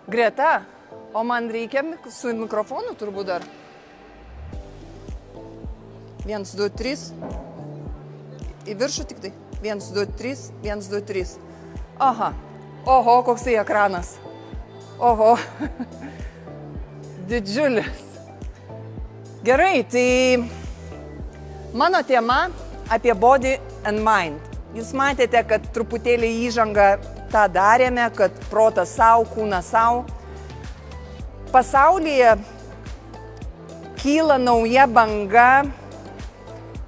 Greta, o man reikia su mikrofonu turbūt dar. 1, 2, 3. Į viršų tik tai. 1, 2, 3, 1, 2, 3. Aha. Oho, koksai ekranas. Oho. Didžiulis. Gerai, tai mano tema apie body and mind. Jūs matėte, kad truputėlį įžangą tą darėme, kad protas savo, kūnas savo. Pasaulyje kyla nauja banga,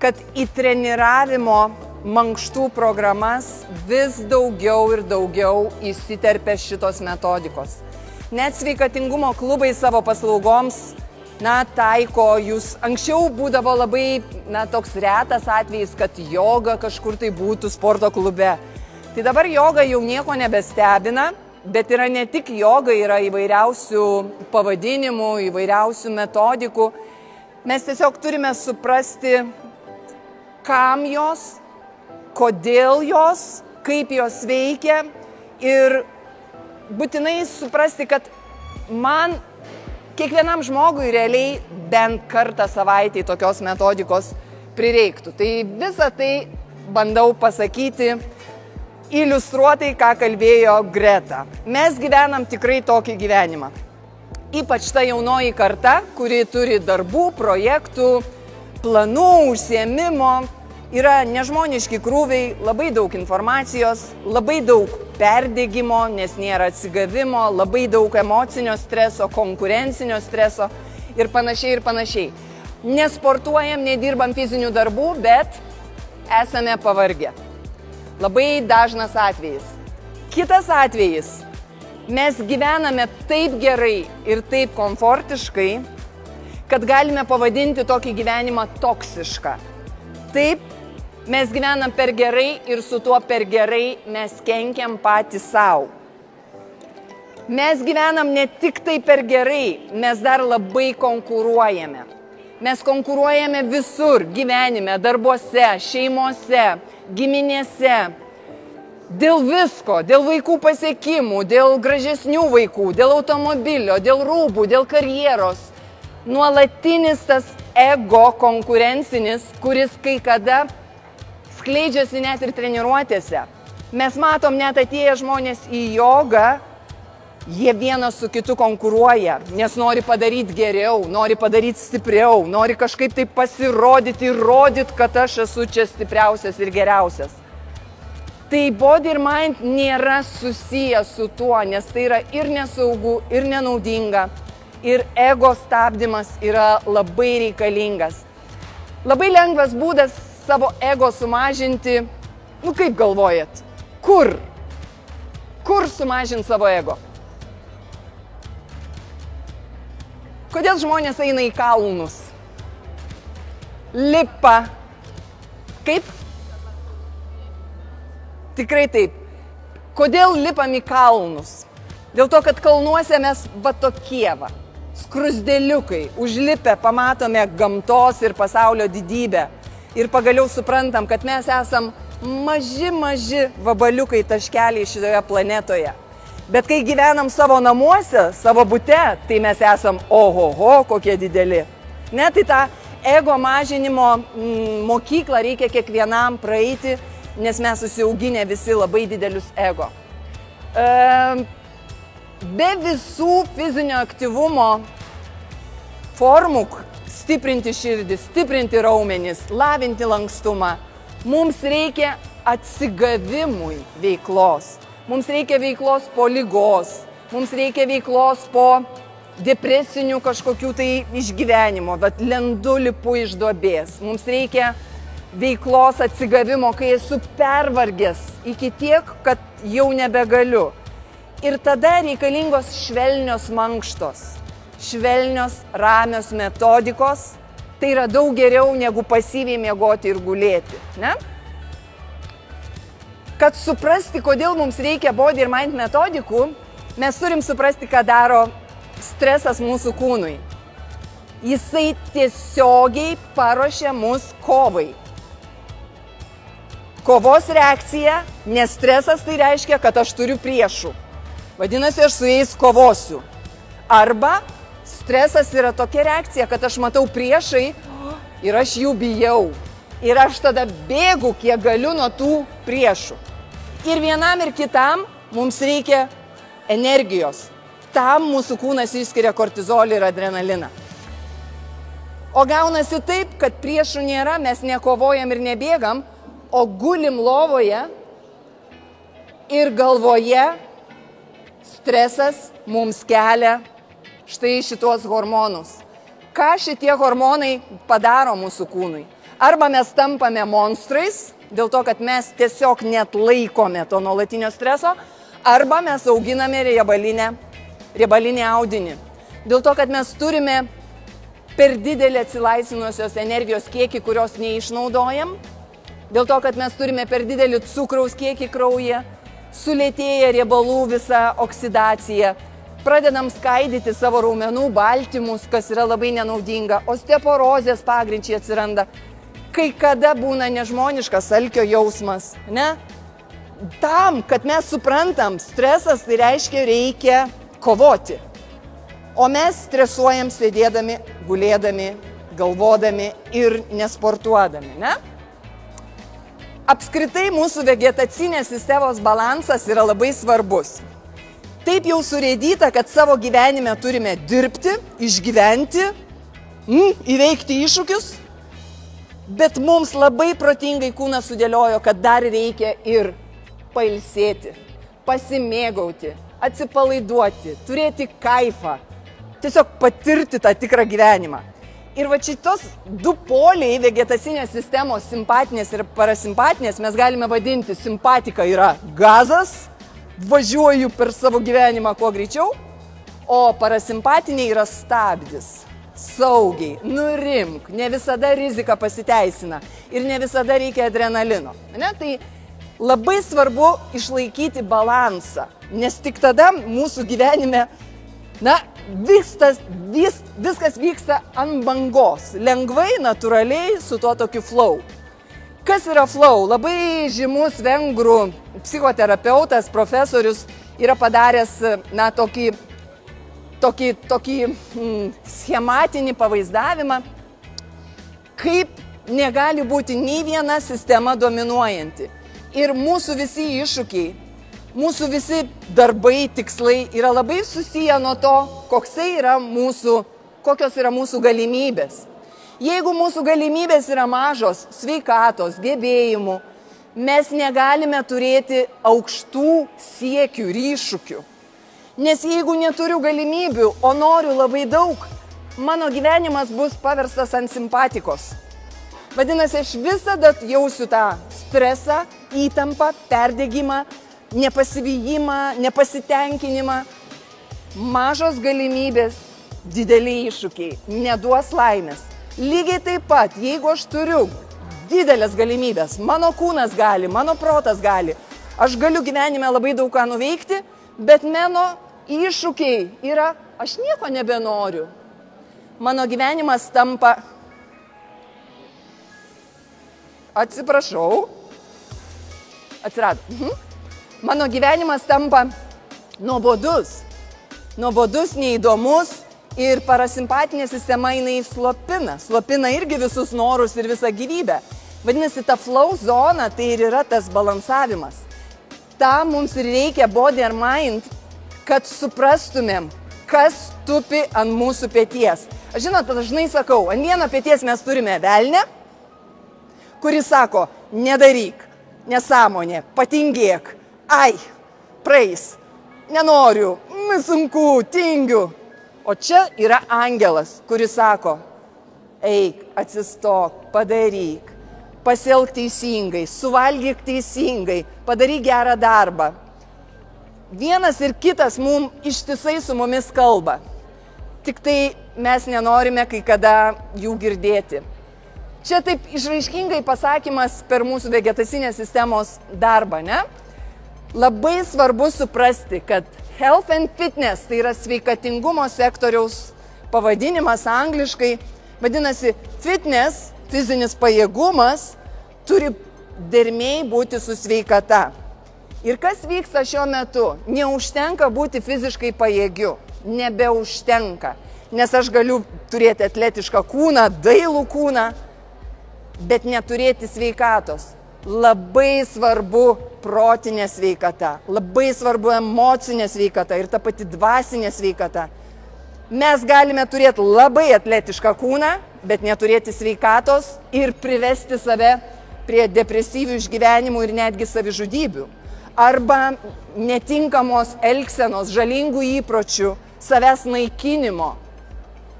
kad į treniravimo mankštų programas vis daugiau ir daugiau įsiterpia šitos metodikos. Net sveikatingumo klubai savo paslaugoms, taiko, jūs anksčiau būdavo labai, toks retas atvejis, kad joga kažkur tai būtų sporto klube. Tai dabar joga jau nieko nebestebina, bet yra ne tik joga, yra įvairiausių pavadinimų, įvairiausių metodikų. Mes tiesiog turime suprasti, kam jos, kodėl jos, kaip jos veikia ir būtinai suprasti, kad man kiekvienam žmogui realiai bent kartą savaitėj tokios metodikos prireiktų. Tai visą tai bandau pasakyti iliustruotai, ką kalbėjo Greta. Mes gyvenam tikrai tokį gyvenimą. Ypač ta jaunoji karta, kuri turi darbų, projektų, planų, užsiėmimo. Yra nežmoniški krūviai, labai daug informacijos, labai daug perdegimo, nes nėra atsigavimo, labai daug emocinio streso, konkurencinio streso ir panašiai ir panašiai. Nesportuojam, nedirbam fizinių darbų, bet esame pavargę. Labai dažnas atvejis. Kitas atvejis. Mes gyvename taip gerai ir taip komfortiškai, kad galime pavadinti tokį gyvenimą toksišką. Taip, mes gyvenam per gerai ir su tuo per gerai mes kenkiam patys savo. Mes gyvenam ne tik tai per gerai, mes dar labai konkuruojame. Mes konkuruojame visur gyvenime, darbuose, šeimose, giminėse. Dėl visko, dėl vaikų pasiekimų, dėl gražesnių vaikų, dėl automobilio, dėl rūbų, dėl karjeros. Nuolatinis tas ego konkurencinis, kuris kai kada skleidžiasi net ir treniruotėse. Mes matom net atėję žmonės į jogą, jie vienas su kitu konkuruoja, nes nori padaryti geriau, nori padaryti stipriau, nori kažkaip tai pasirodyti ir rodyti, kad aš esu čia stipriausias ir geriausias. Tai body ir mind nėra susijęs su tuo, nes tai yra ir nesaugu, ir nenaudinga, ir ego stabdymas yra labai reikalingas. Labai lengvas būdas savo ego sumažinti, kaip galvojat, kur? Kur sumažinti savo ego? Kodėl žmonės eina į kalnus? Lipa. Kaip? Tikrai taip. Kodėl lipam į kalnus? Dėl to, kad kalnuose mes va tokie va, skrusdėliukai, užlipę pamatome gamtos ir pasaulio didybę. Ir pagaliau suprantam, kad mes esam maži vabaliukai taškeliai šitoje planetoje. Bet kai gyvenam savo namuose, savo bute, tai mes esam ohoho, kokie dideli. Ne, tai tą ego mažinimo mokyklą reikia kiekvienam praeiti, nes mes susiauginę visi labai didelius ego. Be visų fizinio aktyvumo formų, stiprinti širdį, stiprinti raumenis, lavinti lankstumą, mums reikia atsigavimui veiklos. Mums reikia veiklos po ligos, mums reikia veiklos po depresinių kažkokių tai išgyvenimo, bet lendu lipu iš duobės. Mums reikia veiklos atsigavimo, kai esu pervargęs iki tiek, kad jau nebegaliu. Ir tada reikalingos švelnios mankštos, švelnios, ramios metodikos. Tai yra daug geriau negu pasyviai miegoti ir gulėti, ne? Kad suprasti, kodėl mums reikia body ir mind metodikų, mes turim suprasti, ką daro stresas mūsų kūnui. Jisai tiesiogiai paruošia mus kovai. kovos reakcija, nes stresas tai reiškia, kad aš turiu priešų. Vadinasi, aš su jais kovosiu. Arba stresas yra tokia reakcija, kad aš matau priešai ir aš jų bijau. Ir aš tada bėgu, kiek galiu nuo tų priešų. Ir vienam ir kitam mums reikia energijos. Tam mūsų kūnas išskiria kortizolį ir adrenaliną. O gaunasi taip, kad priešų nėra, mes nekovojam ir nebėgam, o gulim lovoje ir galvoje stresas mums kelia štai šitos hormonus. Ką šitie hormonai padaro mūsų kūnui? Arba mes tampame monstrais, dėl to, kad mes tiesiog net laikome to nuolatinio streso, arba mes auginame riebalinį audinį. Dėl to, kad mes turime per didelį atsilaisvinusios energijos kiekį, kurios neišnaudojam, dėl to, kad mes turime per didelį cukraus kiekį kraujyje, sulėtėja riebalų visa oksidacija, pradedam skaidyti savo raumenų baltymus, kas yra labai nenaudinga, osteoporozės pagrindžiai atsiranda. Kai kada būna nežmoniškas alkio jausmas, ne? Tam, kad mes suprantam, stresas tai reiškia reikia kovoti. O mes stresuojam sėdėdami, gulėdami, galvodami ir nesportuodami, ne? Apskritai mūsų vegetacinės sistemos balansas yra labai svarbus. Taip jau surėdyta, kad savo gyvenime turime dirbti, išgyventi, įveikti iššūkius, bet mums labai protingai kūnas sudėliojo, kad dar reikia ir pailsėti, pasimėgauti, atsipalaiduoti, turėti kaifą, tiesiog patirti tą tikrą gyvenimą. Ir va šitos du poliai vegetacinės sistemos, simpatinės ir parasimpatinės, mes galime vadinti, simpatika yra gazas, važiuoju per savo gyvenimą kuo greičiau, o parasimpatinė yra stabdis. Saugiai, nurimk, ne visada rizika pasiteisina ir ne visada reikia adrenalino. Ne? Tai labai svarbu išlaikyti balansą, nes tik tada mūsų gyvenime viskas vyksta ant bangos, lengvai, natūraliai, su tuo tokiu flow. Kas yra flow? Labai žymus vengrų psichoterapeutas, profesorius yra padaręs tokį schematinį pavaizdavimą, kaip negali būti nei viena sistema dominuojanti. Ir mūsų visi iššūkiai, mūsų visi darbai, tikslai yra labai susiję nuo to, kokios yra mūsų galimybės. Jeigu mūsų galimybės yra mažos, sveikatos, gebėjimų, mes negalime turėti aukštų siekių ir iššūkių. Nes jeigu neturiu galimybių, o noriu labai daug, mano gyvenimas bus paverstas ant simpatikos. Vadinasi, aš visada jausiu tą stresą, įtampą, perdegimą, nepasivyjimą, nepasitenkinimą. Mažos galimybės, dideli iššūkiai, neduos laimės. Lygiai taip pat, jeigu aš turiu didelės galimybės, mano kūnas gali, mano protas gali, aš galiu gyvenime labai daug ką nuveikti, bet mano iššūkiai yra, aš nieko nebenoriu. Mano gyvenimas tampa, mano gyvenimas tampa nuobodus, neįdomus ir parasimpatinė sistema jinai slopina irgi visus norus ir visą gyvybę. Vadinasi, ta flow zona tai ir yra tas balansavimas. Tam mums ir reikia body and mind, kad suprastumėm, kas tupi ant mūsų peties. Aš žinot, dažnai sakau, ant vieno peties mes turime velnę, kuris sako, nedaryk, nesąmonė, patingėk, praeis, nenoriu, sunku, tingiu. O čia yra angelas, kuris sako, eik, atsistok, padaryk, pasielk teisingai, suvalgyk teisingai, padaryk gerą darbą. Vienas ir kitas mums ištisai su mumis kalba. Tik tai mes nenorime kai kada jų girdėti. Čia taip išraiškingai pasakymas per mūsų vegetacinės sistemos darbą, ne? Labai svarbu suprasti, kad health and fitness, tai yra sveikatingumo sektoriaus pavadinimas angliškai, vadinasi fitness, fizinis pajėgumas, turi dermėj būti su sveikata. Ir kas vyksta šiuo metu? Neužtenka būti fiziškai pajėgiu, nebeužtenka. Nes aš galiu turėti atletišką kūną, dailų kūną, bet neturėti sveikatos. Labai svarbu protinė sveikata, labai svarbu emocinė sveikata ir ta pati dvasinė sveikata. Mes galime turėti labai atletišką kūną, bet neturėti sveikatos ir privesti save prie depresyvių išgyvenimų ir netgi savižudybių. Arba netinkamos elgsenos, žalingų įpročių, savęs naikinimo.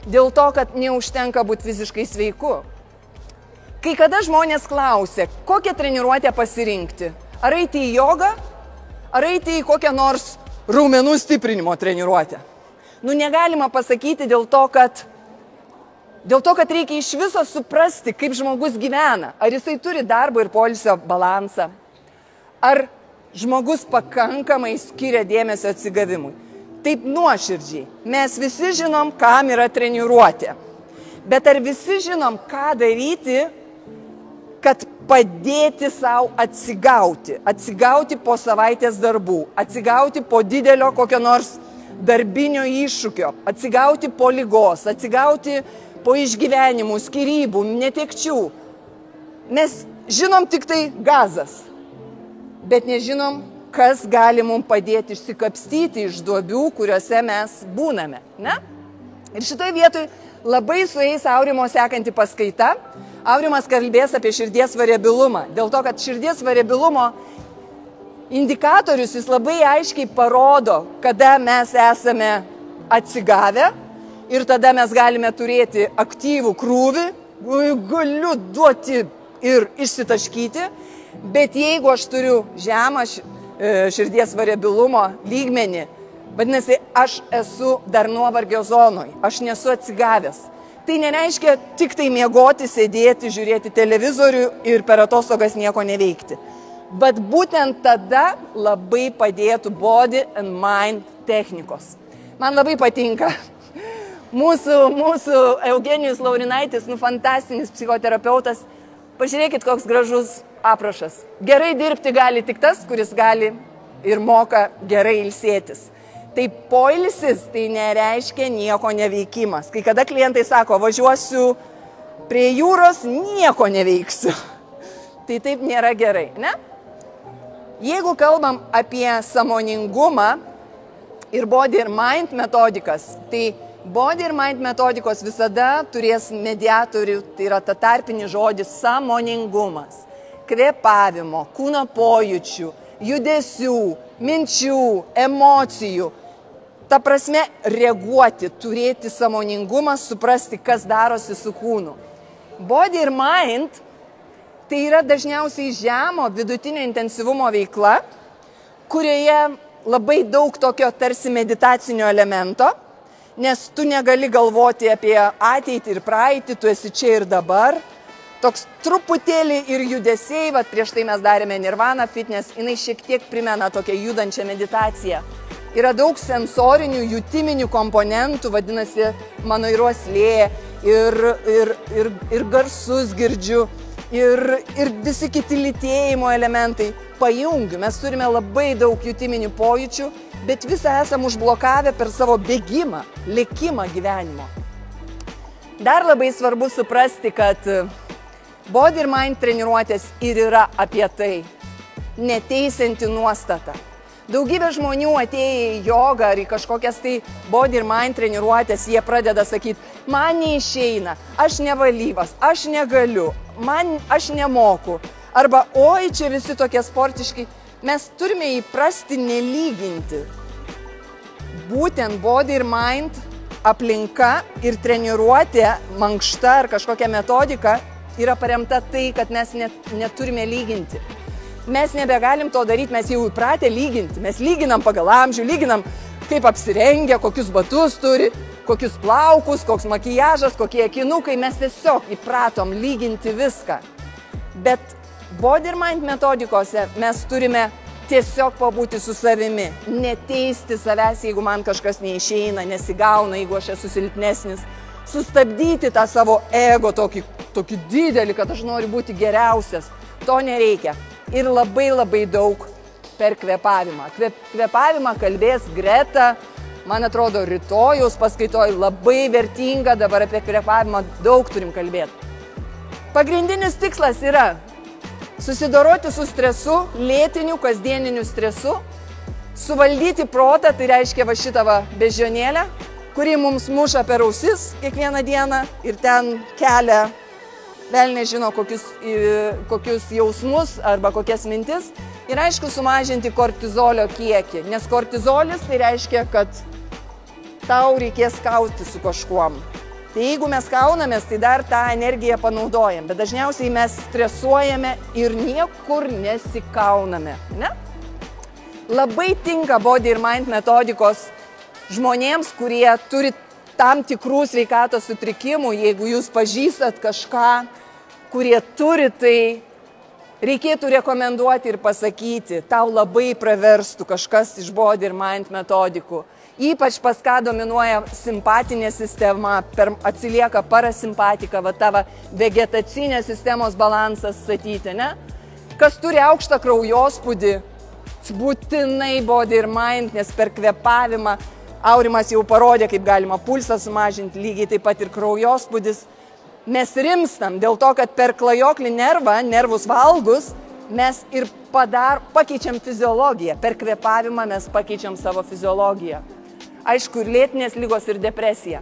Dėl to, kad neužtenka būti fiziškai sveiku. Kai kada žmonės klausia, kokią treniruotę pasirinkti. Ar eiti į jogą, ar eiti į kokią nors raumenų stiprinimo treniruotę. Negalima pasakyti dėl to, kad reikia iš viso suprasti, kaip žmogus gyvena. Ar jisai turi darbo ir poilsio balansą. Ar žmogus pakankamai skiria dėmesio atsigavimui. Taip nuoširdžiai. Mes visi žinom, kam yra treniruotė. Bet ar visi žinom, ką daryti, kad padėti savo atsigauti. Atsigauti po savaitės darbų. Atsigauti po didelio kokio nors darbinio iššūkio. Atsigauti po ligos. Atsigauti po išgyvenimų, skyrybų, netekčių. Mes žinom tik tai gazas. Bet nežinom, kas gali mums padėti išsikapstyti iš duobių, kuriuose mes būname. Ne? Ir šitoj vietoj labai sueis Aurimo sekanti paskaita. Aurimas kalbės apie širdies variabilumą. Dėl to, kad širdies variabilumo indikatorius jis labai aiškiai parodo, kada mes esame atsigavę ir tada mes galime turėti aktyvų krūvį, galiu duoti ir išsitaškyti, bet jeigu aš turiu žemą širdies variabilumo lygmenį, vadinasi, aš esu dar nuovargio zonoj, aš nesu atsigavęs. Tai nereiškia tik tai miegoti, sėdėti, žiūrėti televizorių ir per atostogas nieko neveikti. Bet būtent tada labai padėtų body and mind technikos. Man labai patinka. Mūsų Eugenijus Laurinaitis, fantastinis psichoterapeutas. Pažiūrėkit, koks gražus aprašas. Gerai dirbti gali tik tas, kuris gali ir moka gerai ilsėtis. Tai poilsis tai nereiškia nieko neveikimas. Kai kada klientai sako, važiuosiu prie jūros, nieko neveiksiu. Tai taip nėra gerai, ne? Jeigu kalbam apie sąmoningumą ir body ir mind metodikas, tai body ir mind metodikos visada turės mediatorių, tai yra ta tarpinis žodis sąmoningumas. Kvėpavimo, kūno pojūčių, judesių, minčių, emocijų. Ta prasme, reaguoti, turėti sąmoningumą, suprasti, kas darosi su kūnu. Body ir mind tai yra dažniausiai žemo vidutinio intensyvumo veikla, kurioje labai daug tokio tarsi meditacinio elemento, nes tu negali galvoti apie ateitį ir praeitį, tu esi čia ir dabar. Toks truputėlį ir judesiai, prieš tai mes darėme Nirvana Fitness, jinai šiek tiek primena tokią judančią meditaciją. Yra daug sensorinių, jutiminių komponentų, vadinasi, mano ir uoslė, ir garsus girdžiu, ir visi kiti lytėjimo elementai. Pajungiu, mes turime labai daug jutiminių pojūčių, bet visą esam užblokavę per savo bėgimą, lėkimą gyvenimo. Dar labai svarbu suprasti, kad body ir mind treniruotės ir yra apie tai, neteisianti nuostata. Daugybė žmonių atėję į jogą ar į kažkokias tai body ir mind treniruotės, jie pradeda sakyti, man neišeina, aš nevalyvas, aš negaliu, aš nemoku. Arba, oi, čia visi tokie sportiški. Mes turime įprasti nelyginti. Būtent body ir mind aplinka ir treniruotė, mankšta ar kažkokia metodika yra paremta tai, kad mes neturime lyginti. Mes nebegalim to daryti, mes jau įpratę lyginti. Mes lyginam pagal amžių, lyginam kaip apsirengia, kokius batus turi, kokius plaukus, koks makijažas, kokie akinukai. Mes tiesiog įpratom lyginti viską. Bet body ir mind metodikose mes turime tiesiog pabūti su savimi. Neteisti savęs, jeigu man kažkas neišeina, nesigauna, jeigu aš esu silpnesnis. Sustabdyti tą savo ego tokį didelį, kad aš noriu būti geriausias. To nereikia. Ir labai daug per kvėpavimą. Kvėpavimą kalbės Greta, man atrodo, rytojus paskaitoj labai vertinga, dabar apie kvėpavimą daug turim kalbėti. Pagrindinis tikslas yra susidoroti su stresu, lėtiniu, kasdieniniu stresu, suvaldyti protą, tai reiškia va šitą va beždžionėlę, kuri mums muša per ausis kiekvieną dieną ir ten kelia, vėl nežino kokius jausmus arba kokias mintis. Ir aišku, sumažinti kortizolio kiekį, nes kortizolis tai reiškia, kad tau reikės kauti su kažkuom. Tai jeigu mes kaunamės, tai dar tą energiją panaudojam, bet dažniausiai mes stresuojame ir niekur nesikauname, ne? Labai tinka body ir mind metodikos žmonėms, kurie turi tam tikrų sveikatos sutrikimų. Jeigu jūs pažįstat kažką, kurie turi, tai reikėtų rekomenduoti ir pasakyti, tau labai praverstų kažkas iš body ir mind metodikų. Ypač pas ką dominuoja simpatinė sistema, atsilieka parasimpatika, va tavo vegetacinė sistemos balansas statyti, ne? Kas turi aukštą kraujospūdį, būtinai body ir mind, nes per kvėpavimą Aurimas jau parodė, kaip galima pulsą sumažinti, lygiai taip pat ir kraujospūdis. Mes rimstam dėl to, kad per klajoklį nervą, nervus valgus, mes ir pakeičiam fiziologiją. Per kvėpavimą mes pakeičiam savo fiziologiją. Aišku, ir lėtinės lygos, ir depresija.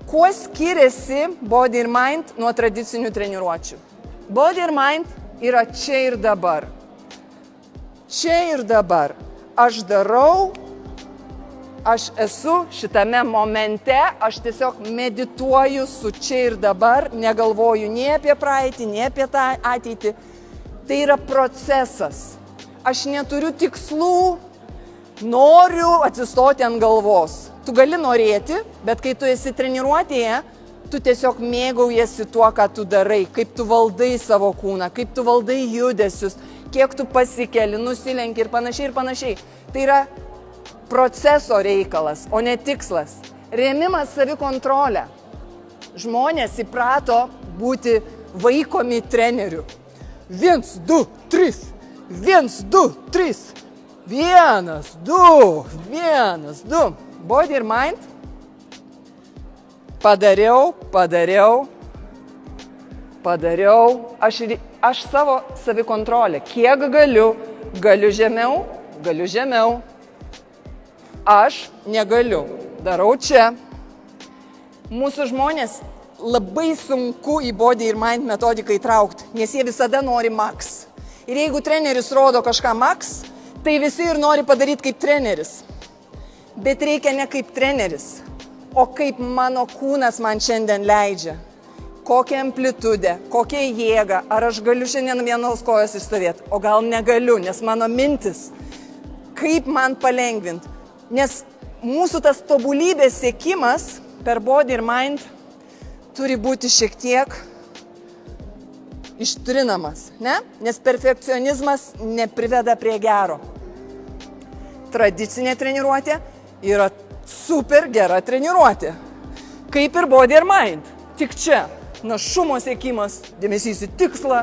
Kuo skiriasi body ir mind nuo tradicinių treniruočių? Body ir mind yra čia ir dabar. Čia ir dabar. Aš darau, aš esu šitame momente, aš tiesiog medituoju su čia ir dabar, negalvoju nei apie praeitį, nei apie tą ateitį. Tai yra procesas. Aš neturiu tikslų, noriu atsistoti ant galvos. Tu gali norėti, bet kai tu esi treniruotėje, tu tiesiog mėgaujasi tuo, ką tu darai, kaip tu valdai savo kūną, kaip tu valdai judesius, kiek tu pasikeli, nusilenki ir panašiai ir panašiai. Tai yra proceso reikalas, o ne tikslas. Rėmimas savikontrolę. Žmonės įprato būti vaikomi treneriu. 1, 2, 3. 1, 2, 3. 1, 2. 1, 2. Body ir mind. Padariau. Aš savo savikontrolę. Kiek galiu žemiau. Aš negaliu. Darau čia. Mūsų žmonės labai sunku į body ir mind metodiką įtraukti, nes jie visada nori max. Ir jeigu treneris rodo kažką max, tai visi ir nori padaryti kaip treneris. Bet reikia ne kaip treneris, o kaip mano kūnas man šiandien leidžia. Kokią amplitudę, kokią jėgą, ar aš galiu šiandien vienos kojos išstovėti, o gal negaliu, nes mano mintis, kaip man palengvinti. Nes mūsų tas tobulybės siekimas per body ir mind turi būti šiek tiek ištrinamas, ne? Nes perfekcionizmas nepriveda prie gero. Tradicinė treniruotė yra super gera treniruotė. Kaip ir body ir mind. Tik čia našumo siekimas, dėmesys į tikslą,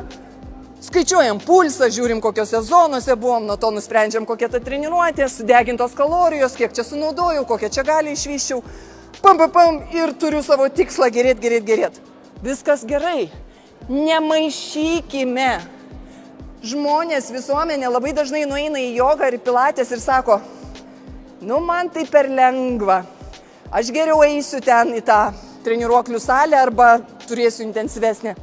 skaičiuojam pulsą, žiūrim kokiose zonose buvom, nuo to nusprendžiam kokia ta treniruotė, sudegintos kalorijos, kiek čia sunaudojau, kokią čia gali išvyščiau. Pam ir turiu savo tikslą gerėt. Viskas gerai. Nemaišykime. Žmonės, visuomenė labai dažnai nueina į jogą ir pilates ir sako, man tai per lengva. Aš geriau eisiu ten į tą treniruoklių salę arba turėsiu intensyvesnę.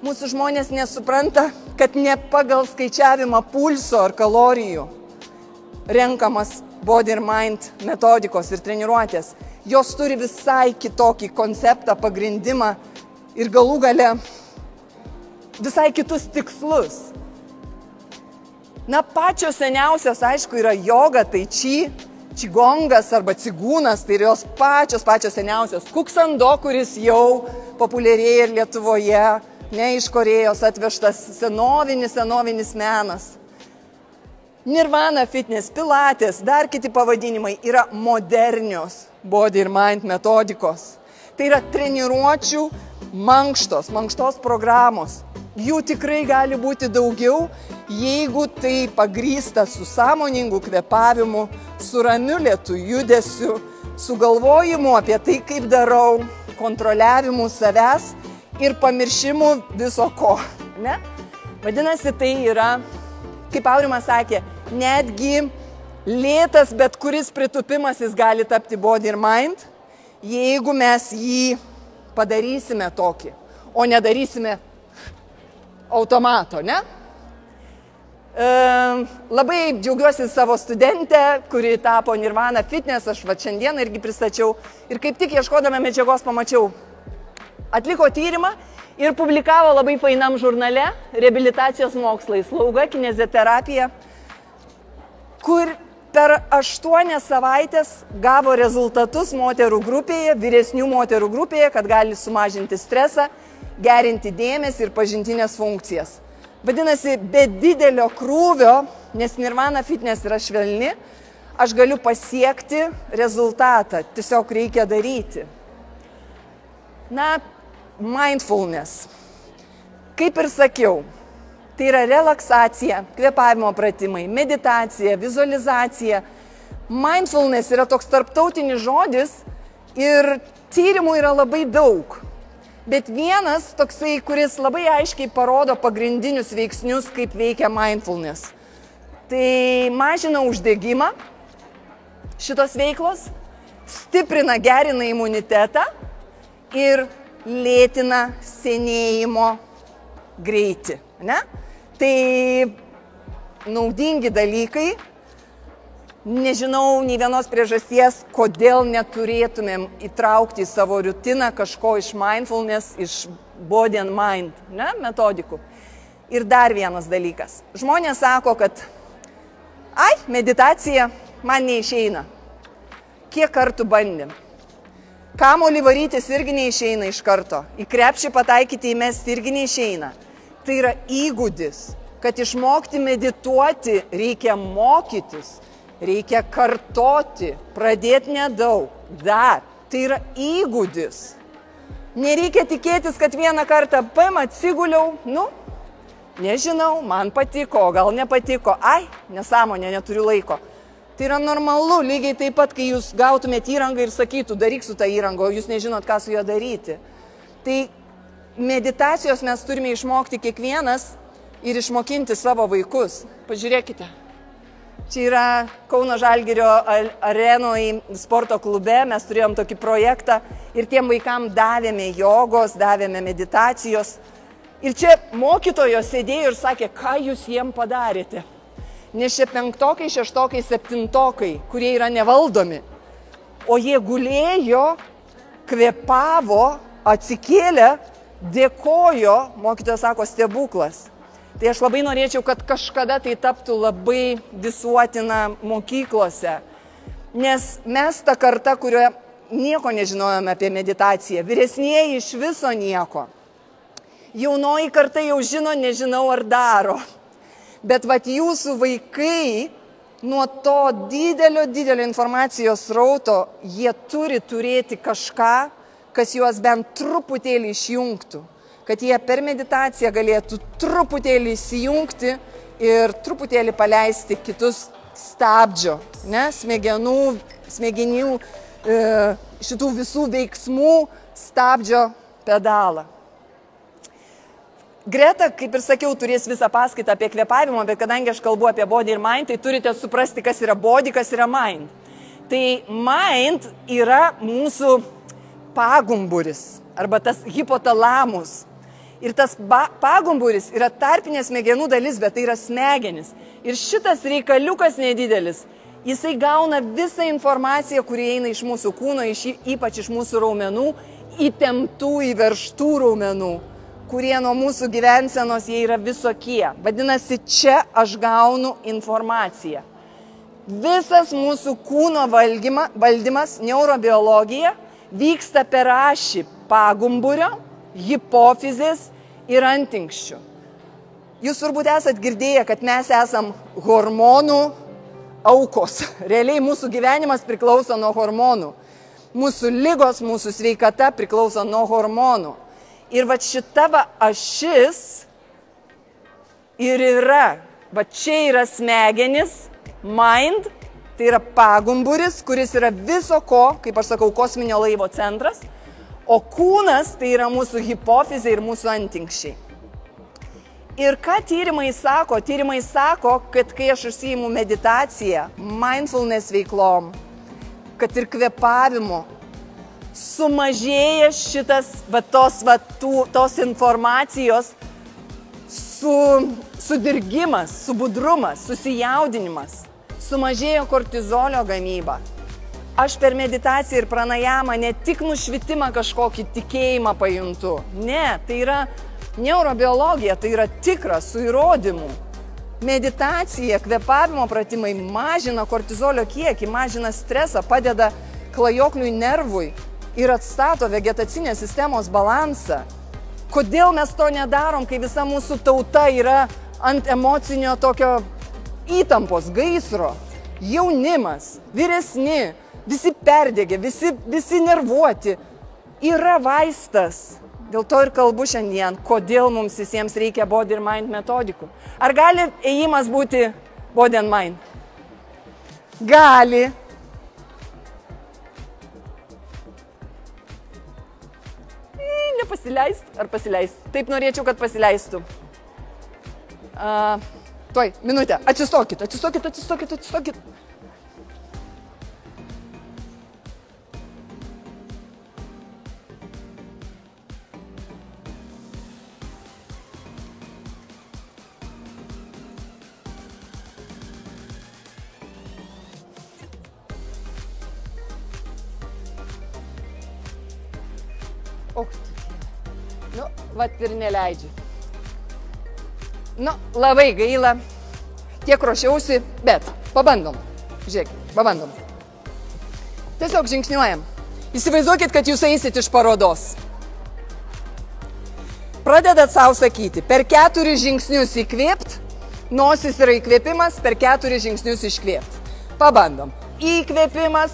Mūsų žmonės nesupranta, kad ne pagal skaičiavimą pulso ar kalorijų renkamas body ir mind metodikos ir treniruotės. Jos turi visai kitokį konceptą, pagrindimą ir galų gale visai kitus tikslus. Pačios seniausios, aišku, yra joga, tai čigongas arba cigūnas, tai yra jos pačios seniausios. Kuksando, kuris jau populiarėja ir Lietuvoje, ne iš Korėjos atvežtas senovinis menas. Nirvana fitness, pilates, dar kiti pavadinimai yra modernios body ir mind metodikos. Tai yra treniruočių mankštos programos. Jų tikrai gali būti daugiau, jeigu tai pagrįsta su sąmoningu kvėpavimu, su ramiu lėtu judesiu, su galvojimu apie tai, kaip darau, kontroliavimu savęs ir pamiršimu viso ko. Ne? Vadinasi, tai yra, kaip Aurimas sakė, netgi lėtas, bet kuris pritupimas jis gali tapti body ir mind, jeigu mes jį padarysime tokį, o nedarysime automato, ne? Labai džiaugiuosi savo studentę, kuri tapo Nirvana Fitness, aš va šiandieną irgi pristačiau ir kaip tik ieškodama medžiagos pamačiau. Atliko tyrimą ir publikavo labai fainam žurnale Reabilitacijos mokslai, slauga, kineziterapija, kur per 8 savaitės gavo rezultatus moterų grupėje, vyresnių moterų grupėje, kad gali sumažinti stresą, gerinti dėmesį ir pažintinės funkcijas. Vadinasi, be didelio krūvio, nes Nirvana Fitness yra švelni, aš galiu pasiekti rezultatą, tiesiog reikia daryti. Na, mindfulness. Kaip ir sakiau, tai yra relaksacija, kvėpavimo pratimai, meditacija, vizualizacija. Mindfulness yra toks tarptautinis žodis ir tyrimų yra labai daug. Bet vienas toksai, kuris labai aiškiai parodo pagrindinius veiksnius, kaip veikia mindfulness. Tai mažina uždegimą šitos veiklos, stiprina, gerina imunitetą ir lėtina senėjimo greitį. Ne? Tai naudingi dalykai. Nežinau nei vienos priežasties, kodėl neturėtumėm įtraukti į savo rutiną kažko iš mindfulness, iš body and mind, ne, metodikų. Ir dar vienas dalykas. Žmonės sako, kad meditacija man neišeina. Kiek kartų bandėm? Kamuolį varytis irgi neišeina iš karto. Į krepšį pataikyti įmesti irgi neišeina. Tai yra įgūdis, kad išmokti medituoti reikia mokytis. Reikia kartoti, pradėti nedaug, dar. Tai yra įgūdis. Nereikia tikėtis, kad vieną kartą atsiguliau, nežinau, man patiko, gal nepatiko, nesąmonė, neturiu laiko. Tai yra normalu, lygiai taip pat, kai jūs gautumėte įrangą ir sakytų, daryk su tą įrangą, o jūs nežinot, ką su juo daryti. Tai meditacijos mes turime išmokti kiekvienas ir išmokinti savo vaikus. Pažiūrėkite. Čia yra Kauno Žalgirio arenoje sporto klube, mes turėjom tokį projektą ir tiem vaikam davėme jogos, davėme meditacijos. Ir čia mokytojos sėdėjo ir sakė, ką jūs jiem padarėte. Nes čia 5-okai, 6-okai, 7-okai, kurie yra nevaldomi. O jie gulėjo, kvėpavo, atsikėlė, dėkojo, mokytojas sako, stebuklas. Tai aš labai norėčiau, kad kažkada tai taptų labai visuotina mokyklose, nes mes ta karta, kurioje nieko nežinojome apie meditaciją, vyresnieji iš viso nieko. Jaunoji karta jau žino, nežinau ar daro, bet vat jūsų vaikai nuo to didelio informacijos srauto, jie turi turėti kažką, kas juos bent truputėlį išjungtų. Kad jie per meditaciją galėtų truputėlį įsijungti ir truputėlį paleisti kitus stabdžio, smegenių, šitų visų veiksmų stabdžio pedalą. Greta, kaip ir sakiau, turės visą paskaitą apie kvėpavimą, bet kadangi aš kalbu apie body ir mind, tai turite suprasti, kas yra body, kas yra mind. Tai mind yra mūsų pagumburis arba tas hipotalamus. Ir tas pagumburis yra tarpinė smegenų dalis, bet tai yra smegenis. Ir šitas reikaliukas nedidelis, jisai gauna visą informaciją, kuri eina iš mūsų kūno, ypač iš mūsų raumenų, įtemptų, įveržtų raumenų, kurie nuo mūsų gyvensenos jie yra visokie. Vadinasi, čia aš gaunu informaciją. Visas mūsų kūno valdymas, neurobiologija, vyksta per ašį pagumburio, hipofizės ir antinkščių. Jūs turbūt esat girdėję, kad mes esam hormonų aukos. Realiai mūsų gyvenimas priklauso nuo hormonų. Mūsų ligos, mūsų sveikata priklauso nuo hormonų. Ir va šita ašis ir yra, va čia yra smegenis, mind, tai yra pagumburis, kuris yra viso ko, kaip aš sakau, kosminio laivo centras, o kūnas tai yra mūsų hipofizė ir mūsų antinkščiai. Ir ką tyrimai sako? Tyrimai sako, kad kai aš užsiimu meditaciją, mindfulness veiklom, kad ir kvėpavimu, sumažėja šitas, tos informacijos sudirgimas, subudrumas, susijaudinimas. Sumažėjo kortizolio gamyba. Aš per meditaciją ir pranajamą ne tik nušvitimą kažkokį tikėjimą pajuntu. Ne, tai yra neurobiologija, tai yra tikra, su įrodymu. Meditacija, kvėpavimo pratimai mažina kortizolio kiekį, mažina stresą, padeda klajokliui nervui ir atstato vegetacinės sistemos balansą. Kodėl mes to nedarom, kai visa mūsų tauta yra ant emocinio tokio įtampos, gaisro? Jaunimas, vyresni, visi perdegė, visi nervuoti. Yra vaistas. Dėl to ir kalbu šiandien, kodėl mums visiems reikia body and mind metodikų. Ar gali ėjimas būti body and mind? Gali. Nepasileist ar pasileist? Taip norėčiau, kad pasileistų. Tuoj, minutę. Atsistokit. Nu, vat ir neleidžiu. Nu, labai gaila. Tiek ruošiausi, bet pabandom. Žiūrėkit, pabandom. Tiesiog žingsniuojam. Įsivaizduokit, kad jūs eisit iš parodos. Pradedat savo sakyti, per 4 žingsnius įkvėpt, nosis yra įkvėpimas, per 4 žingsnius iškvėpt. Pabandom. Įkvėpimas,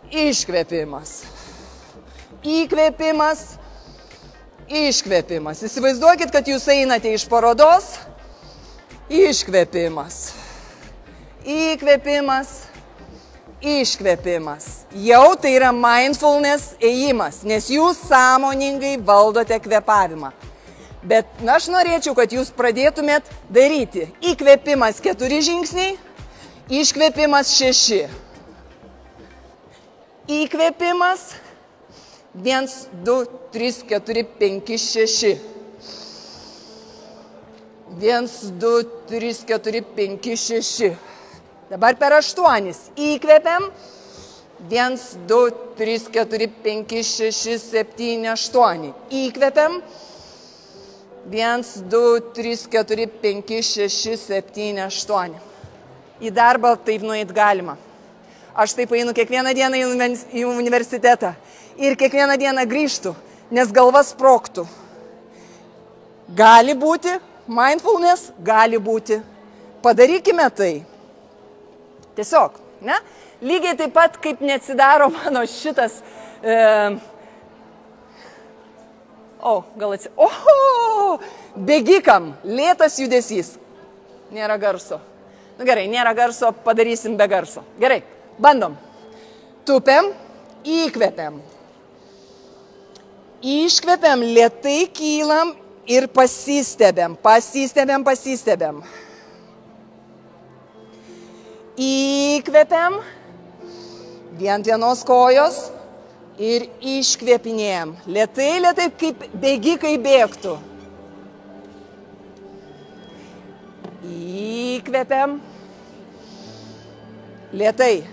iškvėpimas. Įkvėpimas, iškvėpimas. Įsivaizduokit, kad jūs einate iš parodos, iškvėpimas, įkvėpimas, iškvėpimas. Jau tai yra mindfulness ėjimas, nes jūs sąmoningai valdote kvėpavimą. Bet aš norėčiau, kad jūs pradėtumėt daryti įkvėpimas 4 žingsniai, iškvėpimas 6. Įkvėpimas 1, 2, 3, 4, 5, 6. 1, 2, 3, 4, 5, 6. Dabar per 8. Įkvėpiam. 1, 2, 3, 4, 5, 6, 7, 8. Įkvėpiam. 1, 2, 3, 4, 5, 6, 7, 8. Į darbą taip nueit galima. Aš taip einu kiekvieną dieną į universitetą. Ir kiekvieną dieną grįžtų, nes galva sprogtų. Gali būti, mindfulness gali būti. Padarykime tai. Tiesiog, ne? Lygiai taip pat, kaip neatsidaro mano šitas... Bėgikam, lėtas judesys. Nėra garso. Nu gerai, nėra garso, padarysim be garso. Gerai, bandom. Tupiam, įkvepiam. Iškvepiam, lėtai kylam ir pasistebėm. Įkvepiam, vienos kojos ir iškvėpinėjam. Lėtai, kaip bėgikai bėgtų. Įkvepiam, lėtai.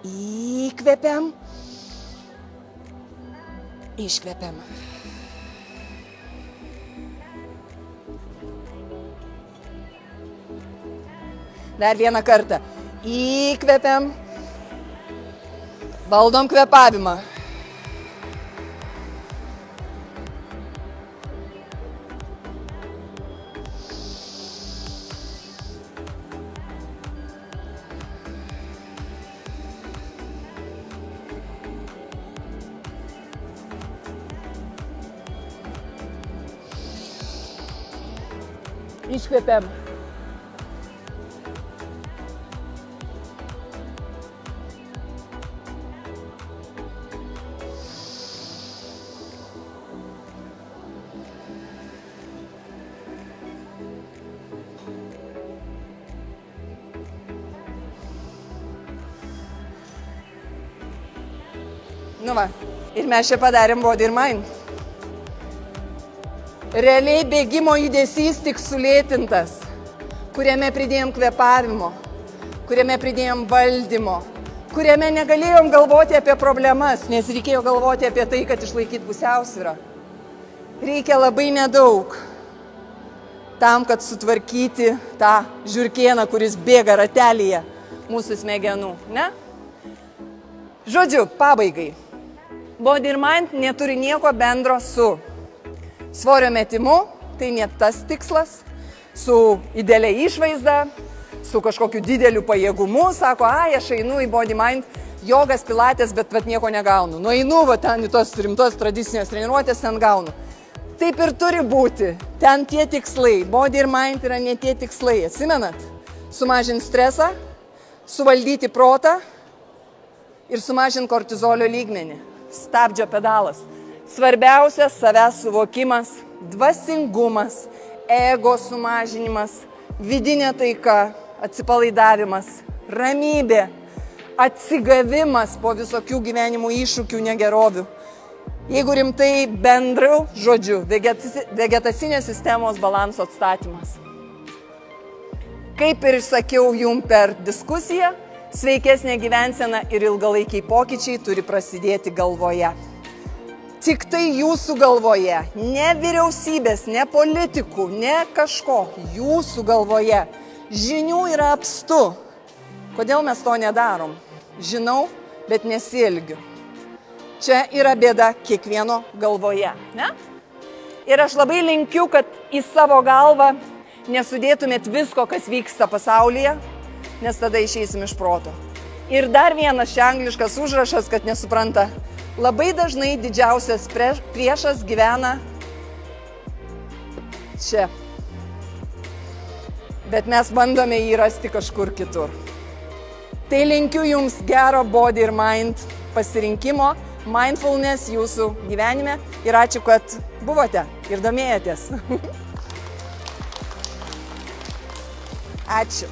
Įkvepiam, iškvepiam. Dar vieną kartą. Įkvepiam, valdom kvėpavimą. Iškvepiam. Nu va, ir mes čia padarėm body ir mind. Realiai bėgimo judesys tik sulėtintas, kuriame pridėjom kvėpavimo, kuriame pridėjom valdymo, kuriame negalėjom galvoti apie problemas, nes reikėjo galvoti apie tai, kad išlaikyti pusiausvyrą. Reikia labai nedaug tam, kad sutvarkyti tą žiurkėną, kuris bėga ratelyje mūsų smegenų, ne? Žodžiu, pabaigai. Body ir mind neturi nieko bendro su svorio metimu, tai ne tas tikslas, su idealia išvaizda, su kažkokiu dideliu pajėgumu, sako, aš einu į body mind, jogas, pilatės, bet nieko negaunu. Nueinu, ten į tos rimtos tradicinės treniruotės, ten gaunu. Taip ir turi būti. Ten tie tikslai. Body ir mind yra ne tie tikslai. Atsimenat? Sumažinti stresą, suvaldyti protą ir sumažinti kortizolio lygmenį. Stabdžio pedalas. Svarbiausias savęs suvokimas, dvasingumas, ego sumažinimas, vidinė taika, atsipalaidavimas, ramybė, atsigavimas po visokių gyvenimo iššūkių negerovių. Jeigu rimtai bendriau, žodžiu, vegetacinės sistemos balanso atstatymas. Kaip ir sakiau jum per diskusiją, sveikesnė gyvensena ir ilgalaikiai pokyčiai turi prasidėti galvoje. Tik tai jūsų galvoje, ne vyriausybės, ne politikų, ne kažko, jūsų galvoje. Žinių yra apstu. Kodėl mes to nedarom? Žinau, bet nesielgiu. Čia yra bėda kiekvieno galvoje, ne? Ir aš labai linkiu, kad į savo galvą nesudėtumėt visko, kas vyksta pasaulyje, nes tada išeisim iš proto. Ir dar vienas čia angliškas užrašas, kad nesupranta. Labai dažnai didžiausias priešas gyvena čia. Bet mes bandome jį rasti kažkur kitur. Tai linkiu jums gero body ir mind pasirinkimo, mindfulness jūsų gyvenime ir ačiū, kad buvote ir domėjotės. Ačiū.